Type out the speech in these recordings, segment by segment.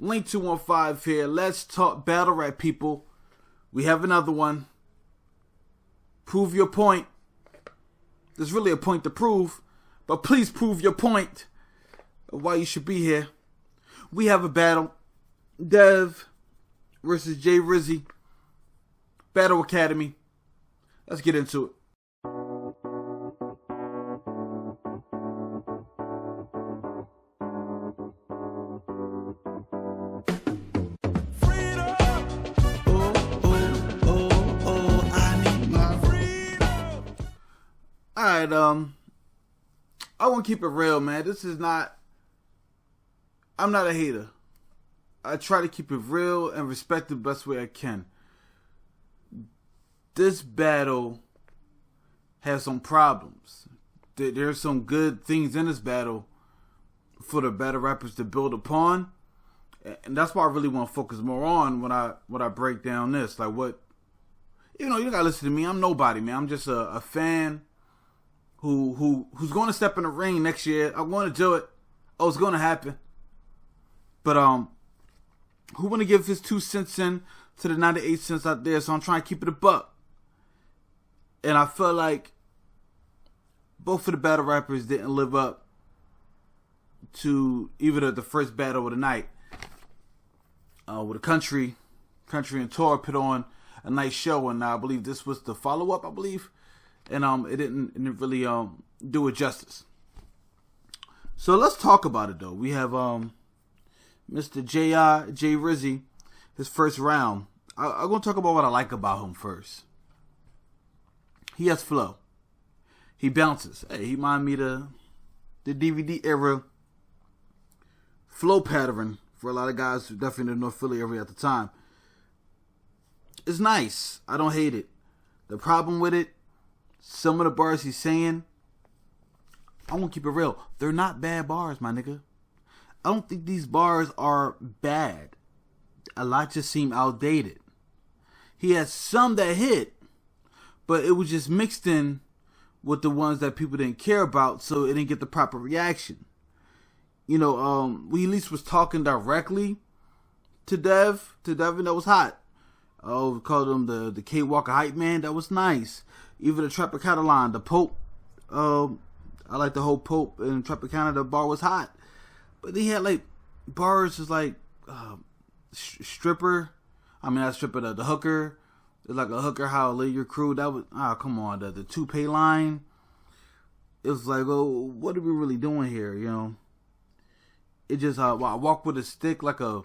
L1NK215 here. Let's talk battle rap, people. We have another one. Prove your point. There's really a point to prove, but please prove your point of why you should be here. We have a battle. Dev versus J Rizzy. Battle Academy. Let's get into it. Alright, I want to keep it real, man. I'm not a hater. I try to keep it real and respect the best way I can. This battle has some problems. There's some good things in this battle for the battle rappers to build upon. And that's why I really want to focus more on when I break down this. Like what, you don't gotta listen to me. I'm nobody, man. I'm just a fan who's going to step in the ring next year. I want to do it. Oh, it's going to happen. But who want to give his 2 cents in to the 98 cents out there? So I'm trying to keep it a buck. And I feel like both of the battle rappers didn't live up to even the first battle of the night. With a country and tour put on a nice show, and I believe this was the follow-up, I believe. And it didn't really do it justice. So let's talk about it though. We have Mr. J Rizzy, his first round. I'm gonna talk about what I like about him first. He has flow. He bounces. Hey, he remind me the DVD era flow pattern for a lot of guys who definitely in the North Philly area at the time. It's nice. I don't hate it. The problem with it, some of the bars he's saying, I won't keep it real. They're not bad bars, my nigga. I don't think these bars are bad. A lot just seem outdated. He has some that hit, but it was just mixed in with the ones that people didn't care about, so it didn't get the proper reaction. You know, we at least was talking directly to Devin, that was hot. Oh, we called him the K Walker hype man. That was nice. Even the Tropicana line, the Pope. I like the whole Pope and Tropicana. The bar was hot, but he had like bars just like stripper. I mean, not stripper, the hooker. It's like a hooker. How lay your crew. That was come on. The toupee line. It was like, oh, what are we really doing here? You know. It just I walk with a stick like a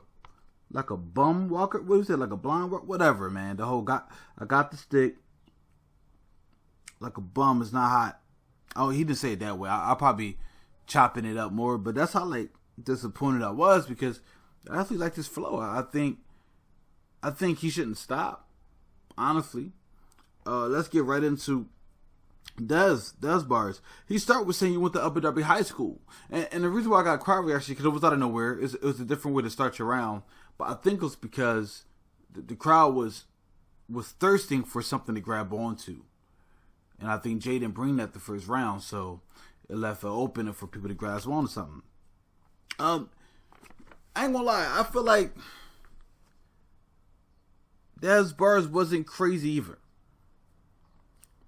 bum walker. What was it? Like a blind walker? Whatever, man. The whole I got the stick. Like a bum is not hot. Oh, he didn't say it that way. I'll probably chopping it up more, but that's how like disappointed I was because I actually like this flow. I think he shouldn't stop. Honestly, let's get right into Dez bars. He started with saying you went to Upper Darby High School, and the reason why I got a crowd reaction because it was out of nowhere. It was a different way to start your round, but I think it was because the crowd was thirsting for something to grab onto. And I think Jay didn't bring that the first round, so it left it open for people to grasp on to something. I ain't gonna lie, I feel like Dez bars wasn't crazy either.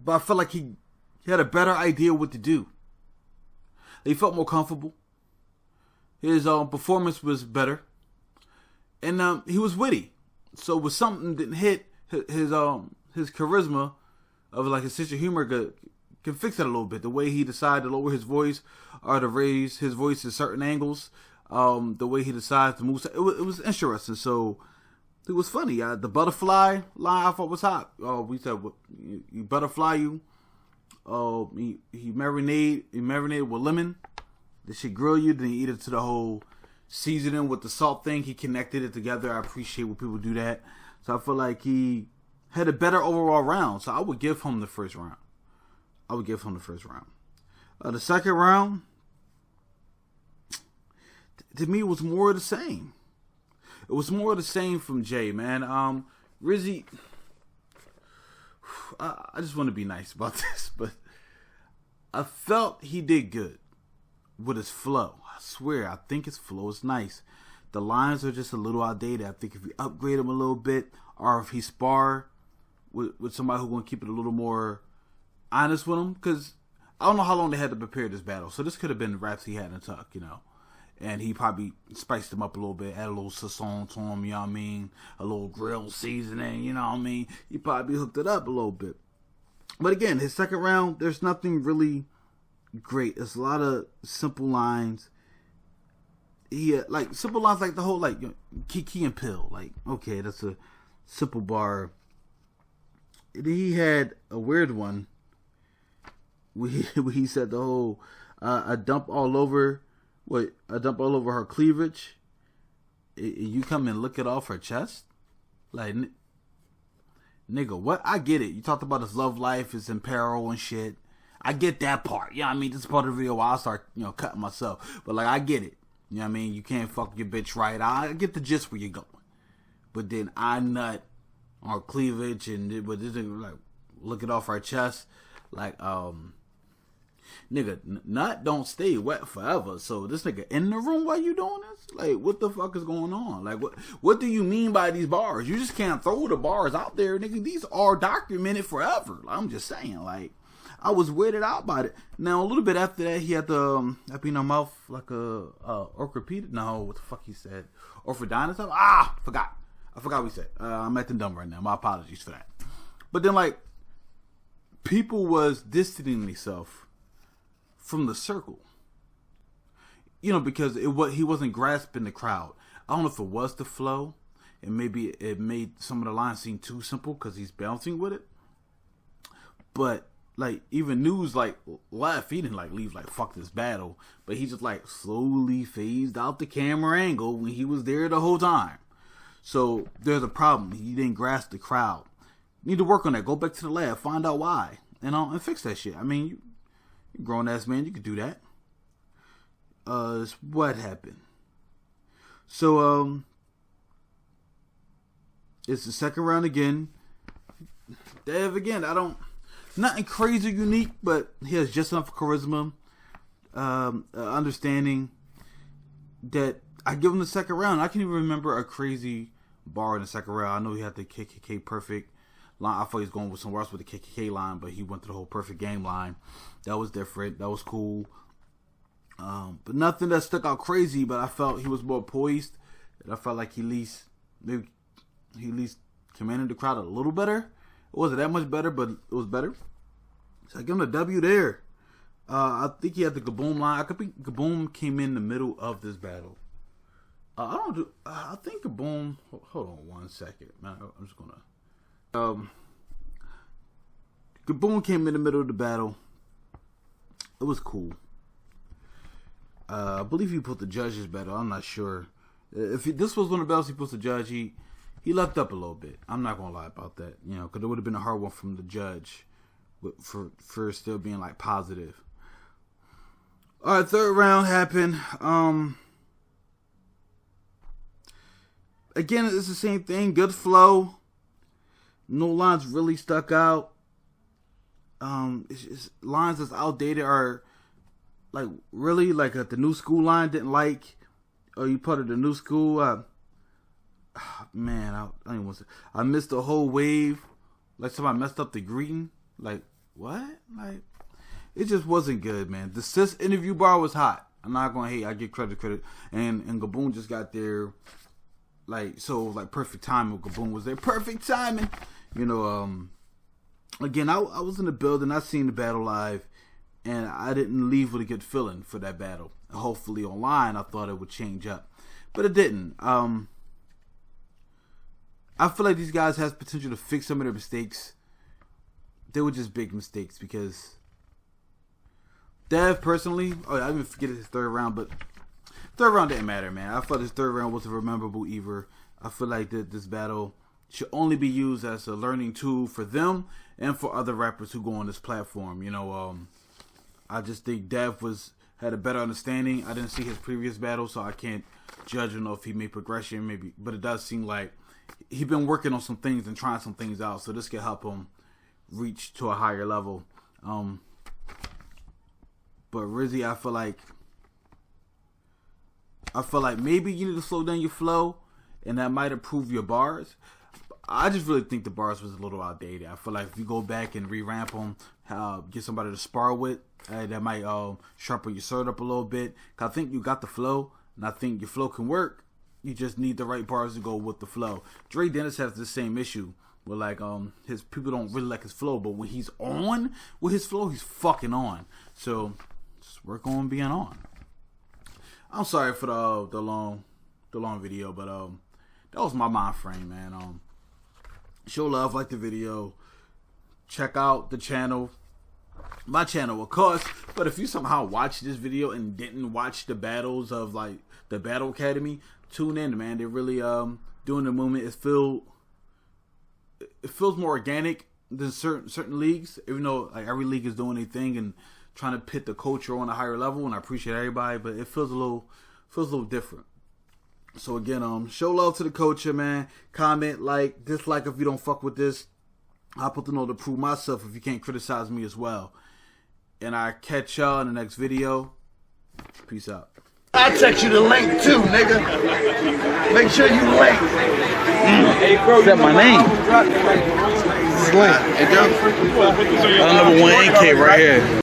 But I felt like he had a better idea what to do. He felt more comfortable. His performance was better. And he was witty. So with something didn't hit, his charisma of like his sense of humor can fix it a little bit. The way he decided to lower his voice or to raise his voice at certain angles, the way he decided to move, it was interesting. So it was funny. The butterfly line I thought was hot. We said, you butterfly you. He marinated with lemon. The shit grill you. Then he eat it to the whole seasoning with the salt thing. He connected it together. I appreciate when people do that. So I feel like he had a better overall round, so I would give him the first round. The second round, to me, was more of the same. It was more of the same from Jay, man. Rizzy, I just want to be nice about this, but I felt he did good with his flow. I swear, I think his flow is nice. the lines are just a little outdated. I think if we upgrade him a little bit, or if he spar with somebody who's going to keep it a little more honest with him, because I don't know how long they had to prepare this battle. So this could have been the raps he had in the tuck, you know. And he probably spiced them up a little bit, add a little sazon to him, you know what I mean? A little grill seasoning, you know what I mean? He probably hooked it up a little bit. But again, his second round, there's nothing really great. It's a lot of simple lines. He like simple lines like the whole like Kiki and Pill. Like, okay, that's a simple bar. And he had a weird one where he said the whole a dump all over her cleavage. You come and look it off her chest? Like, nigga, what? I get it. You talked about his love life is in peril and shit. I get that part. Yeah, I mean, this is part of the video where I start, cutting myself. But, like, I get it. You know what I mean? You can't fuck your bitch right. I get the gist where you're going. But then I nut on her cleavage but this nigga, like, look it off her chest. Like, nigga, nut don't stay wet forever. So this nigga in the room while you doing this? Like, what the fuck is going on? Like, what do you mean by these bars? You just can't throw the bars out there, nigga. These are documented forever. I'm just saying, like, I was weirded out by it. Now, a little bit after that, he had the up in her mouth like a orthopedic. No, what the fuck he said? Orthodontic stuff? I forgot what he said. I'm acting dumb right now. My apologies for that. But then, like, people was distancing themselves from the circle, because he wasn't grasping the crowd. I don't know if it was the flow, and maybe it made some of the lines seem too simple because he's bouncing with it. But like, even News like left, he didn't like leave like fuck this battle, but he just like slowly phased out the camera angle when he was there the whole time. So there's a problem. He didn't grasp the crowd. Need to work on that. Go back to the lab, find out why, and fix that shit. I mean, you grown ass man, you could do that. What happened? So it's the second round again. Dev again. Nothing crazy unique, but he has just enough charisma, understanding that I give him the second round. I can't even remember a crazy bar in the second round. I know he had the KKK perfect line. I thought he was going with somewhere else with the KKK line, but he went to the whole perfect game line. That was different. That was cool. But nothing that stuck out crazy, but I felt he was more poised. And I felt like he at least commanded the crowd a little better. It wasn't that much better, but it was better. So I give him a W there. I think he had the Gaboom line. I think Gaboom came in the middle of this battle. I think Gaboom. Hold on one second, man. I'm just gonna. Gaboom came in the middle of the battle. It was cool. I believe he put the judges battle. I'm not sure. If this was one of the battles he put the judge, he left up a little bit. I'm not gonna lie about that, because it would have been a hard one from the judge, for still being like positive. All right, third round happened. Again, it's the same thing. Good flow. No lines really stuck out. It's just lines that's outdated are like really like the new school line didn't like. Or you part of the new school. Man, I missed the whole wave. Like somebody messed up the greeting. Like, what? Like, it just wasn't good, man. The sis interview bar was hot. I'm not gonna hate. I give credit. And Gaboom just got there. Like, so like perfect timing. Gaboom was there. Perfect timing. Again, I was in the building. I seen the battle live, and I didn't leave with a good feeling for that battle. Hopefully online, I thought it would change up, but it didn't. I feel like these guys has potential to fix some of their mistakes. They were just big mistakes because Dev personally, I didn't forget his third round, but third round didn't matter, man. I thought his third round wasn't memorable either. I feel like that this battle should only be used as a learning tool for them and for other rappers who go on this platform. I just think Dev had a better understanding. I didn't see his previous battle, so I can't judge him if he made progression, maybe, but it does seem like he's been working on some things and trying some things out, so this could help him reach to a higher level. But Rizzy, I feel like I feel like maybe you need to slow down your flow, and that might improve your bars. I just really think the bars was a little outdated. I feel like if you go back and re-ramp them, get somebody to spar with, that might sharpen your sword up a little bit. Cause I think you got the flow, and I think your flow can work. You just need the right bars to go with the flow. Dre Dennis has the same issue. Where like his people don't really like his flow, but when he's on with his flow, he's fucking on. So just work on being on. I'm sorry for the long video, but that was my mind frame, man. Show love, like the video, check out the channel, my channel of course. But if you somehow watched this video and didn't watch the battles of like the Battle Academy, tune in, man. They're really doing the movement. It feels more organic than certain leagues, even though like every league is doing their thing and trying to pit the culture on a higher level. And I appreciate everybody, but it feels a little different. So again, show love to the culture, man. Comment, like, dislike if you don't fuck with this. I'll put the note to prove myself if you can't criticize me as well. And I catch y'all in the next video. Peace out. I'll text you the link too, nigga. Make sure you link. Hey, bro, is that my name? Sling. L1NK right here.